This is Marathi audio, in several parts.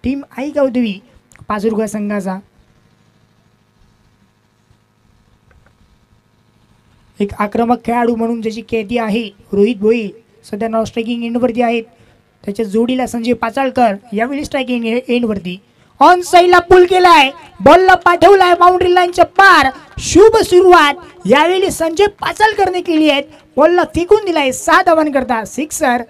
टीम आई गौदवी पाचुर्गा संघाचा। एक आक्रमक खेळाडू म्हणून ज्याची ख्याती आहे रोहित भोई, सध्या नॉन स्ट्रायकिंग एंडवरती आहेत। त्याच्या जोडीला संजय पाचाळकर यावेळी स्ट्रायकिंग एंडवरती। ऑन साइडला पुल केलाय, बॉलला पाठवलाय बाउंड्री लाईनच्या पार। शुभ सुरुवात यावेळी संजय पाचाळकरने केली आहे, बॉलला फेकून दिलाय 6 धावांकरता सिक्सर।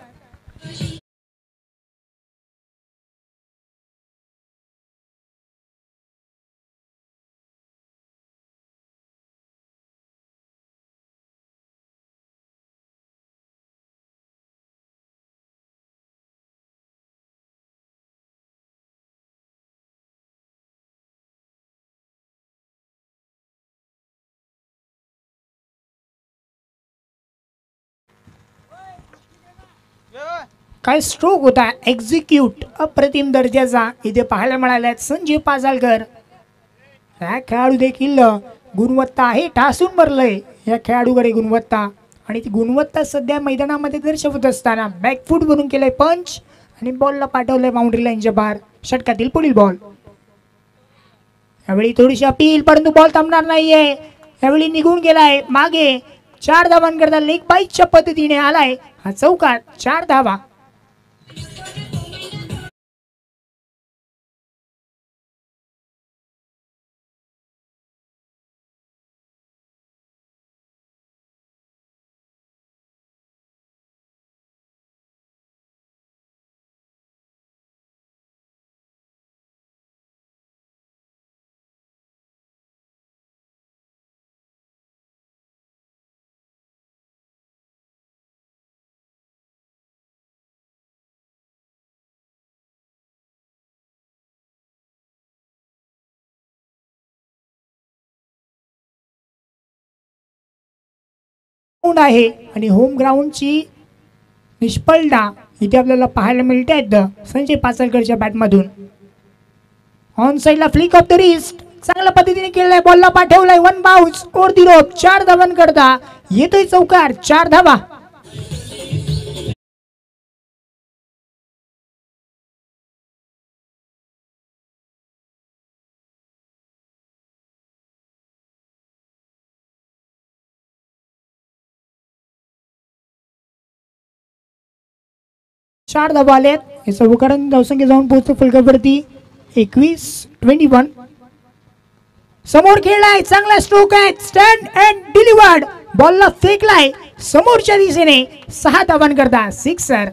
काय स्ट्रोक होता, एक्झिक्यूट अप्रतिम दर्जाचा इथे पाहायला मिळाला। संजय पाचाळकर या खेळाडू देखील गुणवत्ता आहे, ठासून भरलंय या खेळाडूकडे गुणवत्ता, आणि ती गुणवत्ता सध्या मैदानामध्ये दर्शवत असताना बॅकफूट बनून केलंय पंच आणि बॉलला पाठवलंय बाउंड्री लाईनच्या बाहेर। षटकातील पुढील बॉल यावेळी थोडीशी अपील, परंतु बॉल थांबणार नाहीये, यावेळी निघून गेलाय मागे। 4 धावांकरता लेग बाईच्या पद्धतीने आलाय हा चौकार, 4 धावा। आहे आणि होम ग्राउंडची निष्फळता इथे आपल्याला पाहायला मिळते आहेत संजय पाचाळकरच्या बॅटमधून। ऑन साइडला फ्लिक ऑफ द रिस्ट चांगल्या पद्धतीने केलाय, बॉलला पाठवलाय, 1 बाउन्स ओर दी रोप, 4 धावांकरता येतोय चौकार, 4 धावा। चार धावा आलेत, हे सर्वकारण धावसंख्या जाऊन पोहोचतो फलकावरती 21-21। समोर खेळलाय, चांगला स्ट्रोक आहे, स्टँड अँड डिलिव्हर्ड, बॉलला फेकलाय समोरच्या दिशेने, 6 धावांकरता सिक्सर।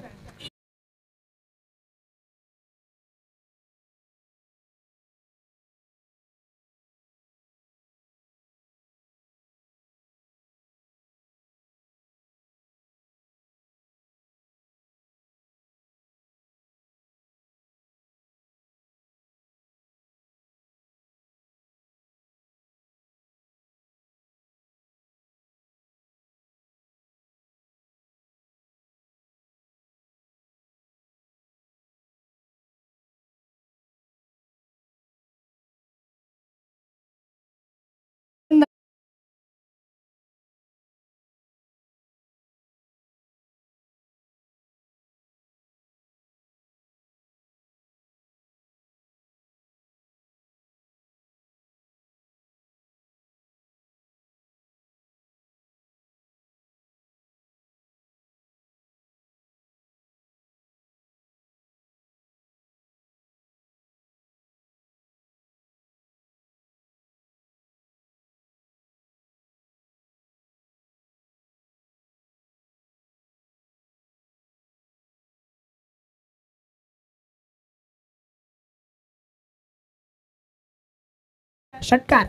षटकार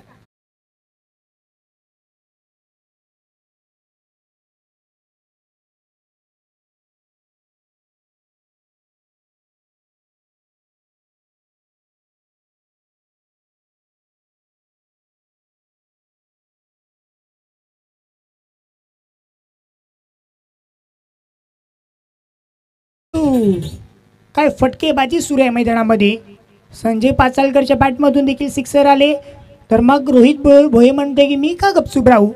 काय फटकेबाजी सुरू आहे मैदानामध्ये। संजय पाचाळकरच्या बॅटमधून देखील सिक्सर आले, तर मग रोहित भोये म्हणते की मी का गपचूप राहू,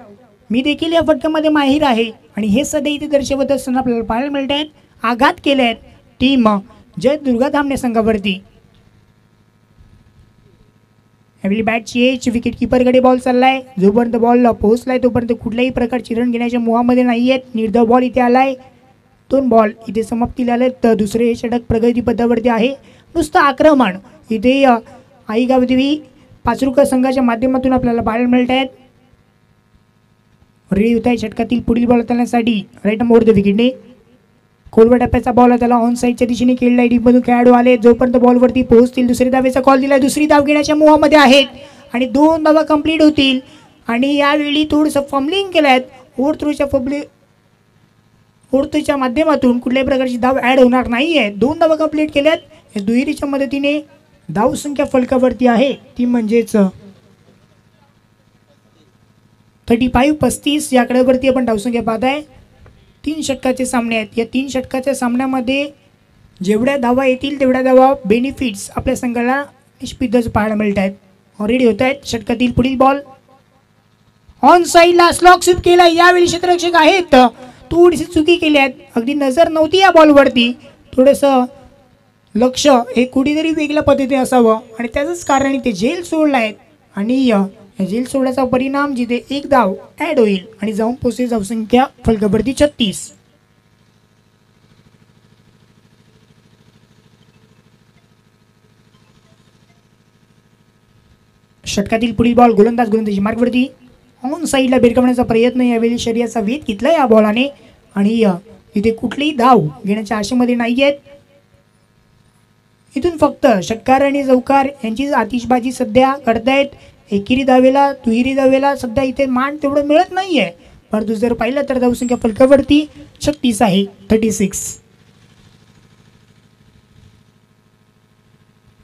मी देखील या फटक्यामध्ये माहीर आहे, आणि हे सध्या इथे दर्शवत असताना आपल्याला पाहायला मिळत आहेत आघात केले आहेत टीम जय दुर्गा धामणे संघावरती। आपली बॅटची एज, विकेट किपरकडे बॉल चाललाय. जोपर्यंत बॉल पोहोचलाय तोपर्यंत कुठल्याही प्रकारची रन घेण्याच्या मोहामध्ये नाही आहेत. निर्धाव बॉल इथे आलाय. 2 बॉल इथे समाप्तीला आले. तर दुसरे षटक प्रगतीपथावरती आहे. नुसतं आक्रमण इथे आईगाव देवी पाचरुका संघाच्या माध्यमातून आपल्याला पाहायला मिळत आहेत. रेडी होत आहे षटकातील पुढील बॉल करण्यासाठी. राईट नंबर द विकेटने खोलवर टप्प्याचा बॉल त्याला ऑन साईडच्या दिशेने खेळलाय. डीपमधून खेळाडू आले. जोपर्यंत बॉलवरती पोहोचतील दुसरी धावेचा कॉल दिलाय. दुसरी धाव घेण्याच्या मोहामध्ये आहेत आणि 2 धावा कंप्लीट होतील. आणि यावेळी थोडंसं फंबलिंग केलं आहे. ओव्हरथ्रोच्या माध्यमातून कुठल्याही प्रकारची धाव ॲड होणार नाही आहे. 2 धावा कंप्लीट केल्यात. दुहेरीच्या मदतीने धावसंख्या फलकावरती आहे ती म्हणजेच 35-35 या आकड्यावरती आपण धावसंख्या पाहताय. 3 षटकाचे सामने आहेत. या 3 षटकाच्या सामन्यामध्ये जेवढ्या धावा येतील तेवढ्या धावा बेनिफिट्स आपल्या संघाला निश्चितच पाहायला मिळत आहेत. रेडी होत आहेत षटकातील पुढील बॉल. ऑन साईडला स्लॉग स्वीप केला. यावेळी क्षेत्ररक्षक आहेत थोडीशी चुकी केली आहेत. अगदी नजर नव्हती या बॉलवरती. थोडंसं लक्ष हे कुठेतरी वेगळ्या पद्धतीने असावं आणि त्याचंच कारण इथे झेल सोडला आहे. आणि झेल सोडण्याचा परिणाम जिथे 1 धाव ॲड होईल आणि जाऊन पोहोचेल धावसंख्या फलकावरती 36. षटकातील पुढील बॉल गोलंदाजी मार्गवरती ऑन साईडला भिरकवण्याचा प्रयत्न. यावेळी शरीराचा वेध घेतला या बॉलाने आणि इथे कुठलीही धाव घेण्याच्या आशेमध्ये नाही आहेत. इथून फक्त षटकार आणि चौकार यांची आतिषबाजी सध्या करतायत. एकेरी धावेला दुहेरी धावेला सध्या इथे मान तेवढं मिळत नाही आहे. परंतु जर पाहिलं तर धावसंख्या फलकावरती 36 आहे. 36.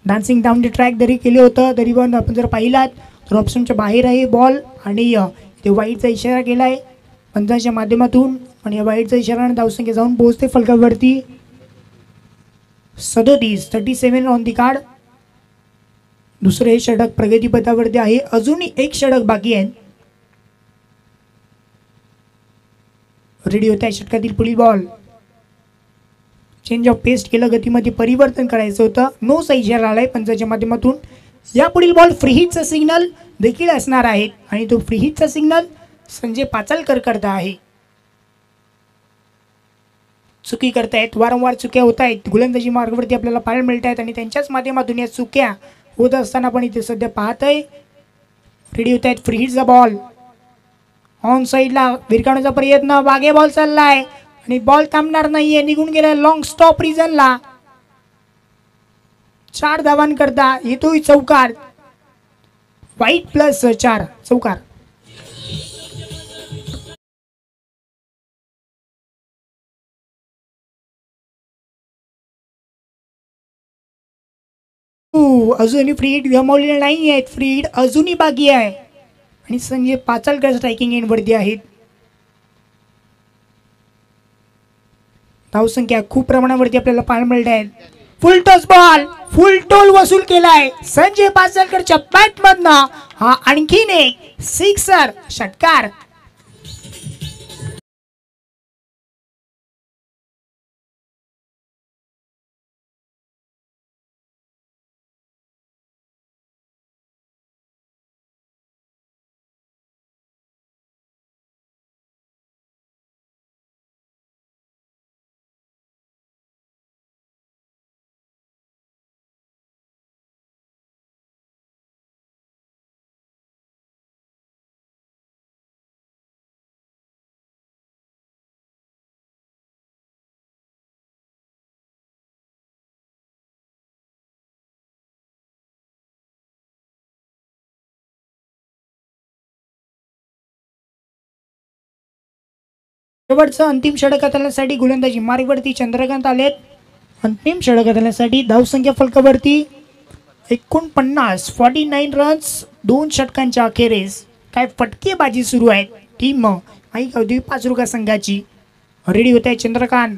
डान्सिंग डाऊन द ट्रॅक जरी केले होतं तरी पण आपण जर पाहिलात तर ऑप्शनच्या बाहेर आहे बॉल आणि ते वाईटचा इशारा केला आहे पंचांच्या माध्यमातून आणि या वाईटचा इशाराने धावसंख्या जाऊन पोहोचते फलकावरती 37. 37 ऑन दी कार्ड. दुसरे षटक प्रगतीपथावरती आहे. अजूनही 1 षटक बाकी आहे. रेडी होत आहे षटकातील पुढील बॉल. चेंज ऑफ पेस केलं. गतीमध्ये परिवर्तन करायचं होतं. नो चा इशारा आलाय पंचांच्या माध्यमातून. या पुढील बॉल फ्री हिटचा सिग्नल देखील असणार आहे आणि तो फ्री हिटचा सिग्नल संजय पाचालकर करता आहे. चुकी करतायत. वारंवार चुक्या होत आहेत. गोलंदाजी मार्गावरती आपल्याला पाहायला मिळत आहेत आणि त्यांच्याच माध्यमातून या चुक्या होत असताना पण इथे सध्या पाहतोय. रेडी होत आहेत. फ्री हिटचा बॉल ऑन साईडला भिरकावण्याचा प्रयत्न. बागे बॉल चाललाय आणि बॉल थांबणार नाहीये. निघून गेला लॉंग स्टॉप रिजनला. 4 धावांकरता येतोय चौकार. वाईट प्लस 4 चौकार. अजूनही फ्री हिट गमावलेले नाही आहेत. फ्री हिट अजूनही बाकी आहे आणि संजय पाचालकर स्ट्रायकिंग एंडवरती आहेत. धावसंख्या खूप प्रमाणावरती आपल्याला पाहायला मिळत आहेत. फुल टॉस बॉल. फुल टोल वसूल केलाय संजय पाचालकरच्या बॅटमधनं. हा आणखीन एक सिक्सर षटकार. शेवटचं अंतिम षटक हाताळण्यासाठी गोलंदाजी मार्गवरती चंद्रकांत आलेत. अंतिम षटक हाताळण्यासाठी धावसंख्या फलकावरती 49 रन्स 2 षटकांच्या अखेरीस. काय फटकेबाजी सुरू आहे टीम आईगाव देवी पाचरुका संघाची. रेडी होत आहे चंद्रकांत.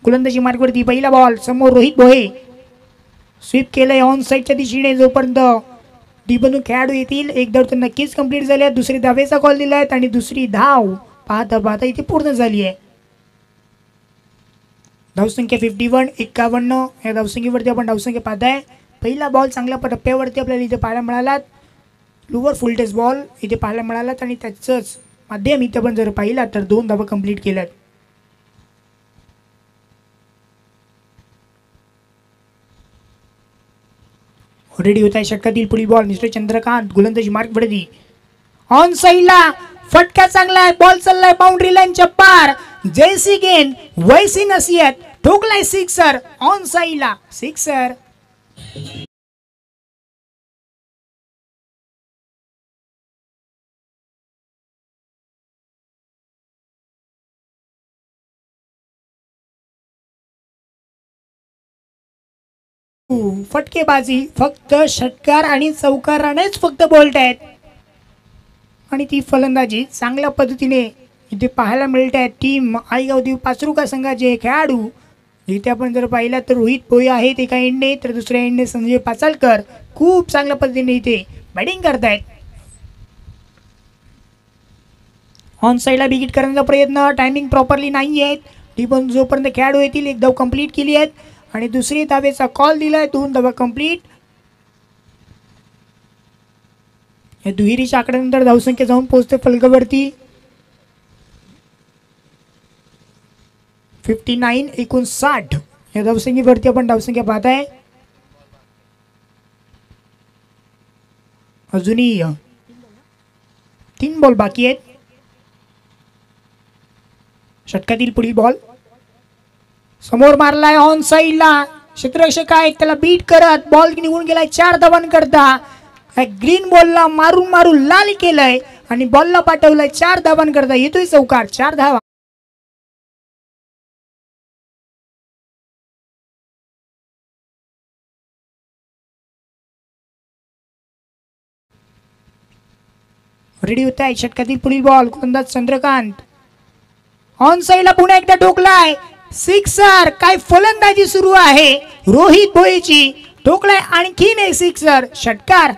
गोलंदाजी मार्गवरती पहिला बॉल. समोर रोहित भोये. स्वीप केलंय ऑन साईडच्या दिशेने. जोपर्यंत डीबनून खेळाडू येतील 1 धाव तर नक्कीच कंप्लीट झाली आहे. दुसरी धावेचा कॉल दिलाय आणि दुसरी धाव पाहता पाहता इथे पूर्ण झाली आहे. धावसंख्या 51 या धावसंख्येवरती आपण धावसंख्या पाहताय. पहिला बॉल चांगल्या टप्प्यावरती आपल्याला इथे पाहायला मिळाला. लोवर फुल टेस्ट बॉल इथे पाहायला मिळालात आणि त्याचंच माध्यम इथं पण जर पाहिला तर 2 धावा कंप्लीट केल्यात. ऑलरेडी होत आहे षटकातील पुढील बॉल. मिस्टर चंद्रकांत गोलंदाजी मार्क वरती ऑन साईडला फटका चांगला आहे. बॉल चाललाय बाउंड्री लाईनच्या पार. जैसी गेंद वैसी नसीहत. ठोकलाय सिक्सर ऑन साईडला सिक्सर. फटकेबाजी फक्त षटकार आणि चौकारानेच फक्त बोल्ट आहेत आणि ती फलंदाजी चांगल्या पद्धतीने इथे पाहायला मिळत आहे. टीम आईगाव देव पाचरुका संघाचे खेळाडू इथे आपण जर पाहिला तर रोहित भोई आहेत एका एंडने तर दुसऱ्या एंडने संजय पाचालकर खूप चांगल्या पद्धतीने इथे बॅटिंग करतायत. ऑन साईडला विकेट करण्याचा प्रयत्न टायमिंग प्रॉपरली नाही आहेत. ती पण जोपर्यंत खेळाडू येतील एक धाव कंप्लीट केली आहेत आणि दुसरी धावेचा कॉल दिलाय. 2 धावा कंप्लीट. या दुहेरीच्या आकड्यानंतर धावसंख्या जाऊन पोहोचते फलकावरती 59 59. या धावसंख्येवरती आपण धावसंख्या पाहताय. अजूनही 3 बॉल बाकी आहेत. षटकातील पुढील बॉल समोर मारलाय ऑन साईडला. क्षेत्ररक्षक आहे त्याला बीट करत बॉल निघून गेलाय 4 धावांकरता. ग्रीन बॉलला मारून मारून लाल केलंय आणि बॉलला पाठवलंय 4 धावांकरता. येतोय चौकार 4 धावा. रेडी होत आहे षटकातील पुढील बॉल. गोलंदाज चंद्रकांत ऑन साईडला पुन्हा एकदा ठोकलाय सिक्सर. काय फलंदाजी सुरू आहे रोहित भोईची. ठोकलाय आणखीन एक सिक्सर षटकार.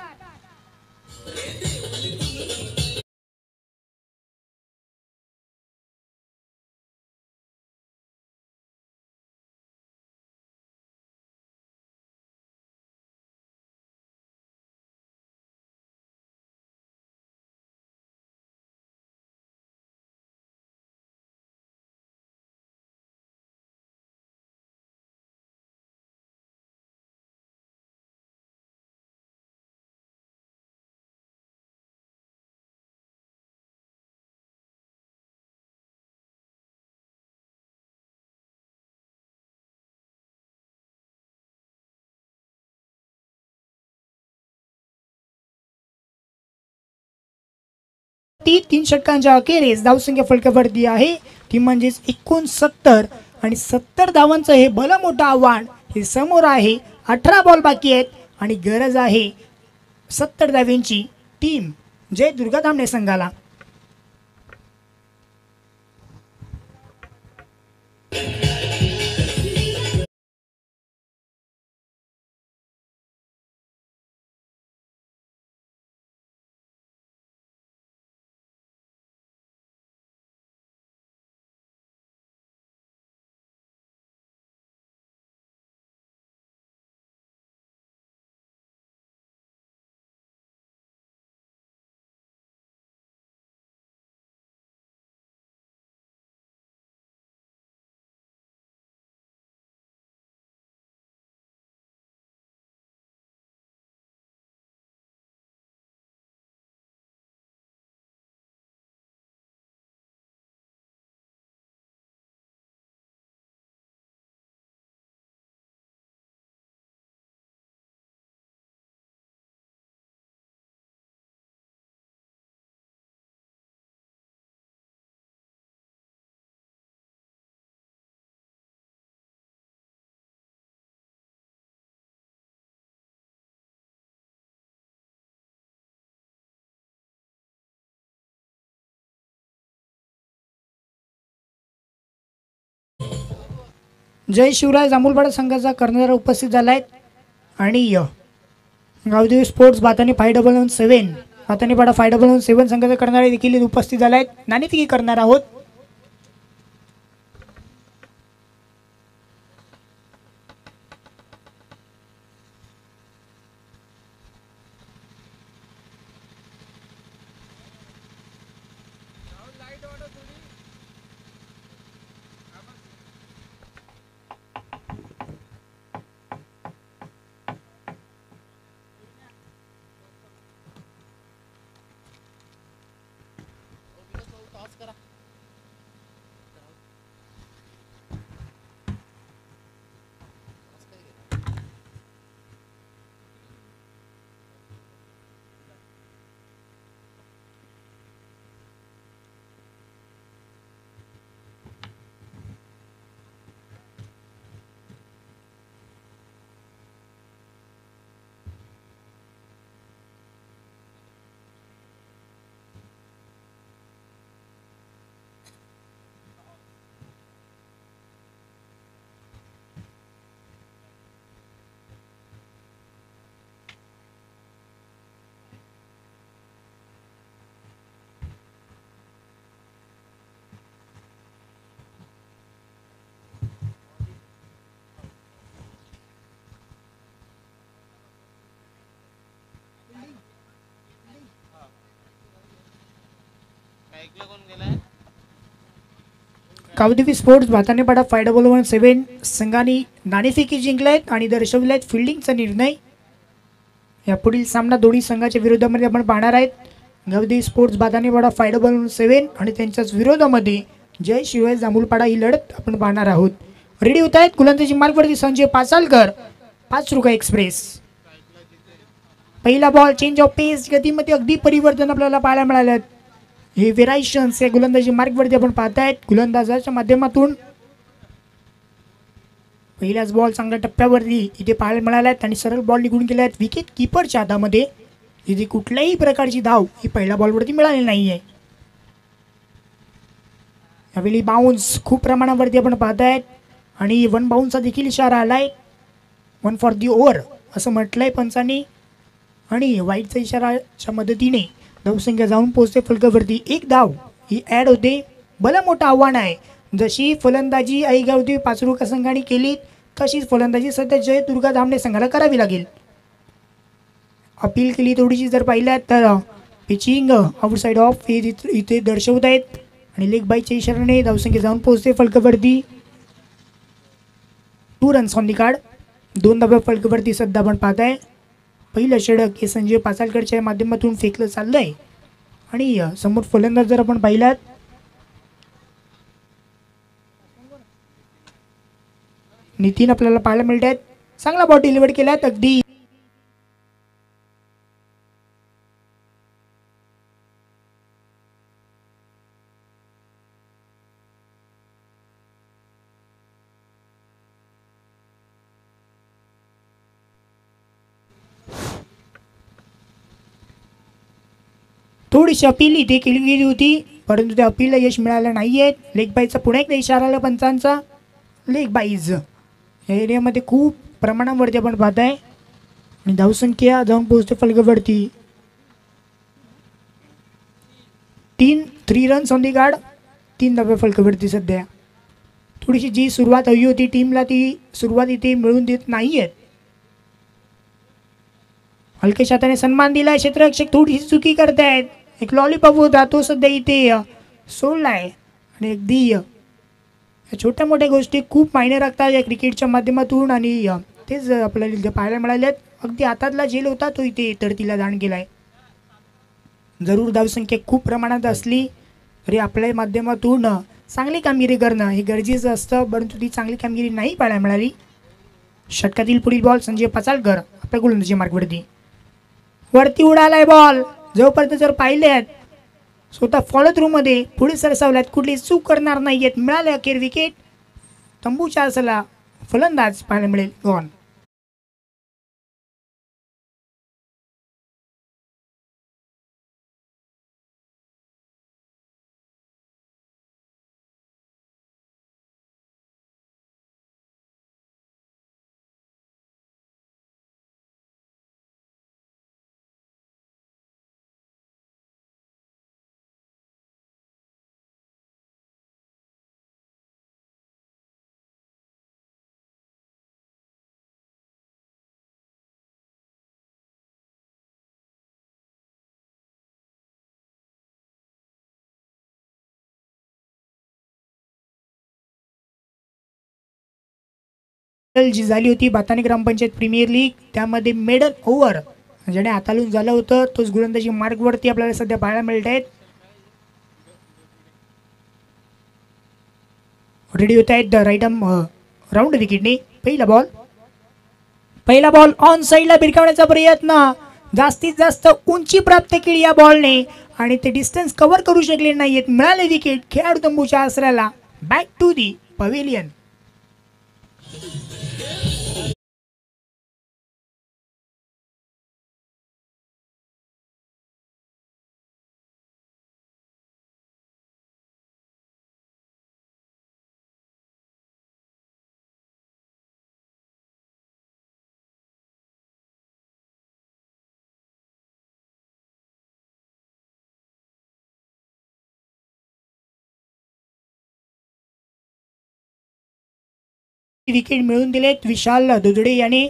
ती 3 षटकांच्या अखेरीस धावसंख्या फलकावरती आहे ती म्हणजेच 69 आणि 70 धावांचं हे भलं मोठं आव्हान हे समोर आहे. 18 बॉल बाकी आहेत आणि गरज आहे 70 धाव्यांची. टीम जय दुर्गा धामणे संघाला. जय शिवराय जांभूलपाडा संघाचा कर्णधार उपस्थित झालाय आणि गावदेवी स्पोर्ट्स बाताने 577 बातानेपाडा 577 संघाचा कर्णधार देखील उपस्थित झालाय. नाणेफेकी करणार आहोत. कावदेवी स्पोर्ट्स भातानेपाडा 5-1 संघाने नाणेफेकी जिंकल्यात आणि दर्शवल्यात फिल्डिंगचा निर्णय. यापुढील सामना दोन्ही संघाच्या विरोधामध्ये आपण पाहणार आहेत. गावदेवी स्पोर्ट्स भातानेपाडा 5-7 आणि त्यांच्याच विरोधामध्ये जय शिवाय जांभूलपाडा ही लढत आपण पाहणार आहोत. रेडी होत आहेत गोलंदाजी मार्गवरती संजय पासालकर, 5 रुका एक्सप्रेस. पहिला बॉल, चेंज ऑफ पेस, गतीमध्ये अगदी परिवर्तन आपल्याला पाहायला मिळालं. हे व्हेरायशन्स या गोलंदाजी मार्गवरती आपण पाहतायत. गोलंदाजाच्या माध्यमातून पहिलाच बॉल चांगल्या टप्प्यावरती इथे पाहायला मिळाल्यात आणि सरळ बॉल निघून गेल्यात विकेट किपरच्या हातामध्ये. इथे कुठल्याही प्रकारची धाव ही पहिल्या बॉलवरती मिळाली नाही आहे. यावेळी बाउन्स खूप प्रमाणावरती आपण पाहतायत आणि 1 बाउन्सचा देखील इशारा आलाय. 1 फॉर दी ओव्हर असं म्हटलंय पंचांनी आणि वाईटच्या इशाराच्या मदतीने धावसंख्या जाऊन पोहोचते फलकावरती. 1 धाव ही ॲड होते. भलं मोठं आव्हान आहे. जशी फलंदाजी आईगावदेवी पाचरुका संघाने केली तशीच फलंदाजी सध्या जय दुर्गा धामणे संघाला करावी लागेल. अपील केली थोडीशी जर पाहिल्यात तर पिचिंग आउटसाइड ऑफ हे इथे दर्शवत आहेत आणि लेग बाईच्या इशाराने धावसंख्या जाऊन पोहोचते फलकावरती. 2 रन्स ऑन दी कार्ड. 2 धाब्या फलकावरती सध्या आपण पाहताय. पहिलं षटक हे संजय पासालकरच्या माध्यमातून फेकलं चाललंय आणि समोर फलंदाज जर आपण पाहिलात नितीन आपल्याला पाहायला मिळत आहेत. चांगला बॉल डिलिव्हर केलात अगदी थोडीशी अपील इथे केली गेली होती परंतु त्या अपीलला यश मिळालं नाहीये. लेग बाईचा पुन्हा एकदा इशारा आला पंचांचा. लेग बाईज या एरियामध्ये खूप प्रमाणावरती आपण पाहताय आणि धावसंख्या जाऊन पोहोचते फलकावरती. 3 रन्स ऑन दी गार्ड. 3 धाब्या फलकावरती सध्या. थोडीशी जी सुरुवात हवी होती टीमला ती सुरुवात इथे मिळून देत नाहीये. हलक्या हाताने सन्मान दिलाय. क्षेत्ररक्षक थोडीशी चुकी करतायत. एक लॉलीपॉप होता तो सध्या इथे सोडलाय आणि अगदी छोट्या मोठ्या गोष्टी खूप मायने राखतात या क्रिकेटच्या माध्यमातून आणि तेच आपल्याला इथे पाहायला मिळाल्यात. अगदी हातातला झेल होता तो इथे तरतीला दान केलाय. जरूर धावसंख्या खूप प्रमाणात असली तरी आपल्या माध्यमातून चांगली कामगिरी करणं हे गरजेचं असतं परंतु ती चांगली कामगिरी नाही पाहायला मिळाली. षटकातील पुढील बॉल संजय पासालकर आपल्या गोलंदाजी मार्गवरती. वरती उडालाय बॉल. जोपर्यंत जर पाहिले आहेत स्वतः फॉलो थ्रू मध्ये पुढे सरसावल्यात कुठली चूक करणार नाहीयेत. मिळाले अखेर विकेट. तंबूच्या असला फलंदाज पाहायला मिळेल गॉन. जी झाली होती भाताणे ग्रामपंचायत प्रीमियर लीग त्यामध्ये मेडल ओव्हर ज्याने हाताळून झालं होतं तोच गोलंदाजी मार्गवरती आपल्याला सध्या पाहायला मिळत आहेत. रेडी होत आहेत द राईट आर्म राऊंड विकेटने. पहिला बॉल ऑन साईडला भिरकावण्याचा प्रयत्न, जास्तीत जास्त उंची प्राप्त केली या बॉलने आणि ते डिस्टन्स कव्हर करू शकले नाहीत. मिळाले विकेट खेळाडू तंबूच्या आसऱ्याला. Back to the pavilion. Wicket मिळवून दिलेत विशाल दुधडे याने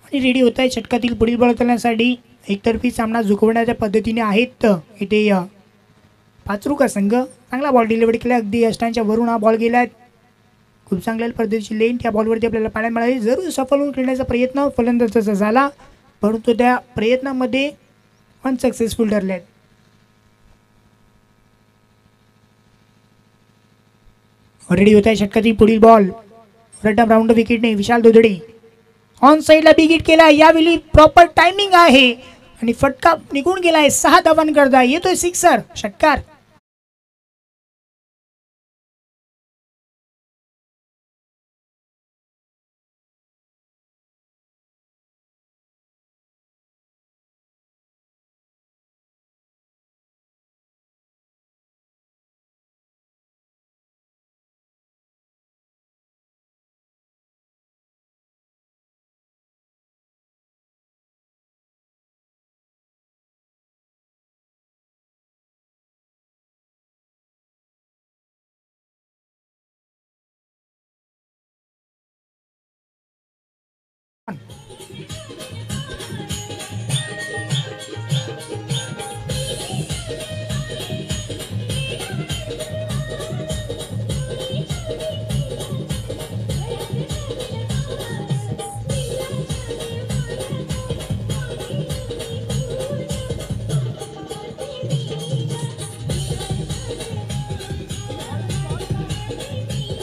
आणि रेडी होत आहे षटकातील पुढील बॉल करण्यासाठी. एकतर्फी सामना झुकवण्याच्या पद्धतीने आहेत इथे पाचरुका संघ. चांगला बॉल डिलिव्हरी केला, अगदी यष्टांच्या वरून हा बॉल गेलाय. खूप चांगल्या पद्धतीची लेन त्या बॉलवरती आपल्याला पाहायला मिळाली. जरूर सफल होऊन खेळण्याचा प्रयत्न फलंदाजाचा झाला परंतु त्या प्रयत्नामध्ये अनसक्सेसफुल ठरले. रेडी होत आहे षटकातील पुढील बॉल. रड्डम राऊंड विकेटने विशाल दुधडे ऑन साईडला बिग हिट केला. यावेळी प्रॉपर टायमिंग आहे आणि फटका निघून गेलाय. 6 धावांकरता येतोय सिक्सर. षटकार.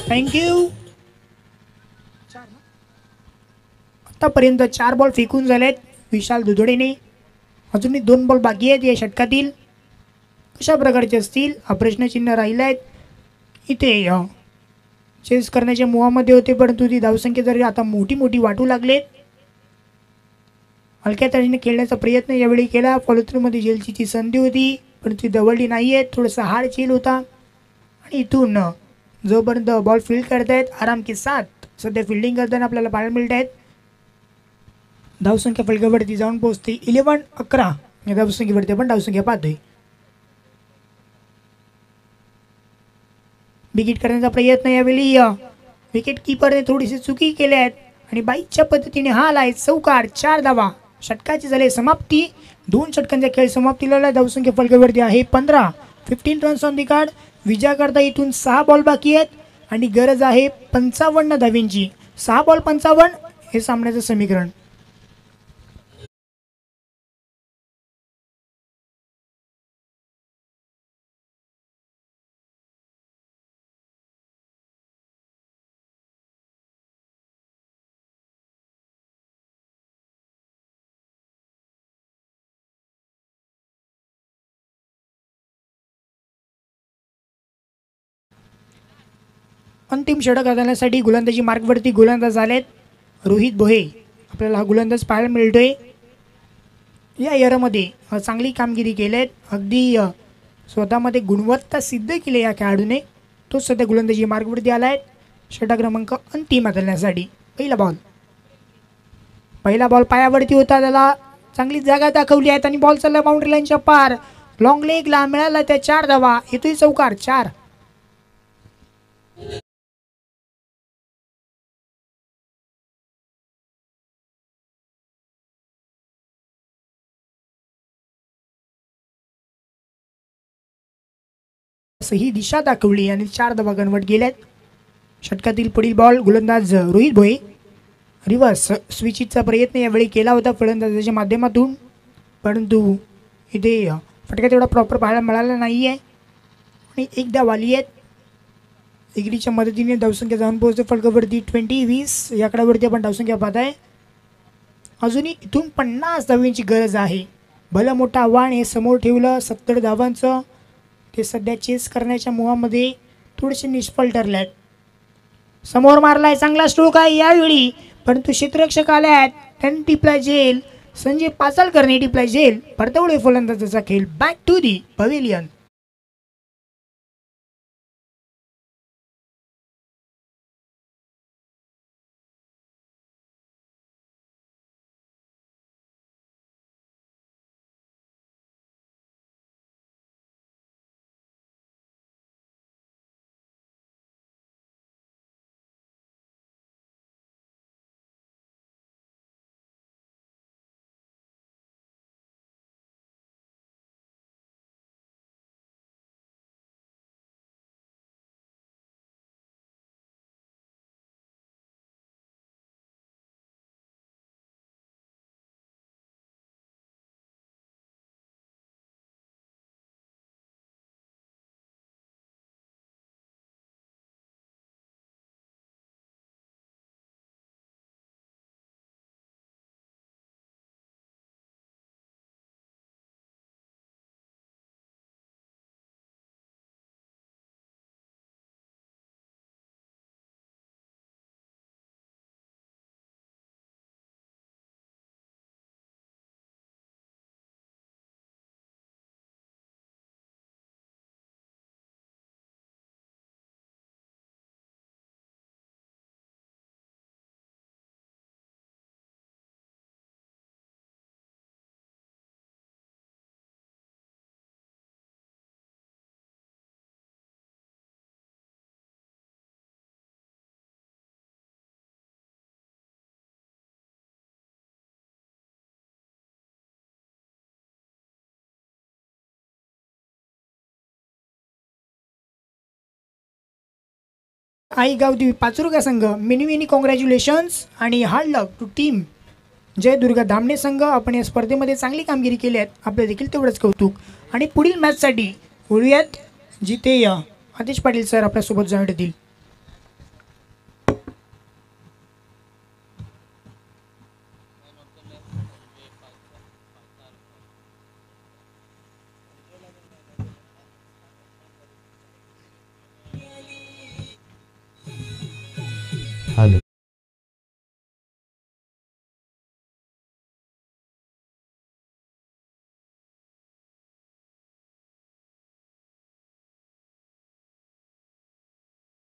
थँक्यू. आतापर्यंत 4 बॉल फेकून झालेत विशाल दुधडेने. अजूनही 2 बॉल बाकी आहेत या षटकातील. कशा प्रकारचे असतील हा प्रश्नचिन्ह राहिला आहे. इथे चेस करण्याच्या मुहामध्ये होते परंतु ती धावसंख्या जरी आता मोठी वाटू लागलेत. हलक्या तऱ्हेने खेळण्याचा प्रयत्न यावेळी केला. फॉलोथ्रूमध्ये जेलची संधी होती परंतु ती दवडली नाही आहे. थोडासा हार्ड चेल होता आणि इथून जोपर्यंत बॉल फील्ड करतायत आराम के साथ सध्या फिल्डिंग करताना आपल्याला पाहायला मिळत आहेत. धावसंख्या फलकावरती जाऊन पोहोचते 11-11 या धावसंख्येवरती आपण धावसंख्या पाहतोय. विकेट करण्याचा प्रयत्न यावेळी विकेट किपरने थोडीशी चुकी केल्या आहेत आणि बाईकच्या पद्धतीने हा आलाय चौकार. 4 धावा. षटकाची झाली समाप्ती. 2 षटकांचा खेळ समाप्तीला. धावसंख्या फलकावरती आहे 15. 15 रन्स ऑन दी कार्ड. विजयाकरता इथून 6 बॉल बाकी आहेत आणि गरज आहे 55 धावींची. 6 बॉल 55 हे सामन्याचं समीकरण. अंतिम षटक घालण्यासाठी गोलंदाजी मार्गवरती गोलंदाज झालेत रोहित भोये. आपल्याला हा गोलंदाज पाहायला मिळतोय. या एअरमध्ये चांगली कामगिरी केलेत. अगदी स्वतःमध्ये गुणवत्ता सिद्ध केली या खेळाडूने. तो सध्या गोलंदाजी मार्गवरती आलाय षटक क्रमांक अंतिम घालण्यासाठी. पहिला बॉल पायावरती होता. त्याला चांगली जागा दाखवली आहेत आणि बॉल चालला बाउंड्री लाईनच्या पार. लॉंग लेगला मिळाला त्या 4 धावा. येतोय चौकार. 4. ही दिशा दाखवली आणि 4 धावा कन्वर्ट केल्यात. षटकातील पुढील बॉल गोलंदाज रोहित भोई रिव्हर्स स्विचिचा प्रयत्न यावेळी केला होता फलंदाजाच्या माध्यमातून, परंतु इथे फटका तेवढा प्रॉपर पाहायला मिळाला नाही आहे आणि एकदा वाली आहेत. डिग्रीच्या मदतीने धावसंख्या जाऊन पोहोचते फलकावरती 20-20 या आकड्यावरती आपण धावसंख्या पाहत आहे. अजूनही इथून 50 धावांची गरज आहे. भलं मोठं आव्हान हे समोर ठेवलं 70 धावांचं. ते सध्या चेस करण्याच्या मोहामध्ये थोडेसे निष्फळ ठरले आहेत. समोर मारलाय चांगला स्ट्रोक आहे यावेळी, परंतु क्षेत्ररक्षक आले आहेत. त्यांनी टिपलाय झेल. संजय पाचालकरने टिपलाय झेल. परतवडे फलंदाजाचा खेळ बॅक टू दी पवेलियन. आईगाव देवी पाचुर्गा संघ मिनी मिनी कॉंग्रॅच्युलेशन्स आणि हार्ड लक टू टीम जय दुर्गा धामणे संघ. आपण या स्पर्धेमध्ये चांगली कामगिरी केली आहे. आपलं देखील तेवढंच कौतुक. आणि पुढील मॅचसाठी बोलूयात जिथे आतिश पाटील सर आपल्यासोबत जॉईंट होतील. हॅलो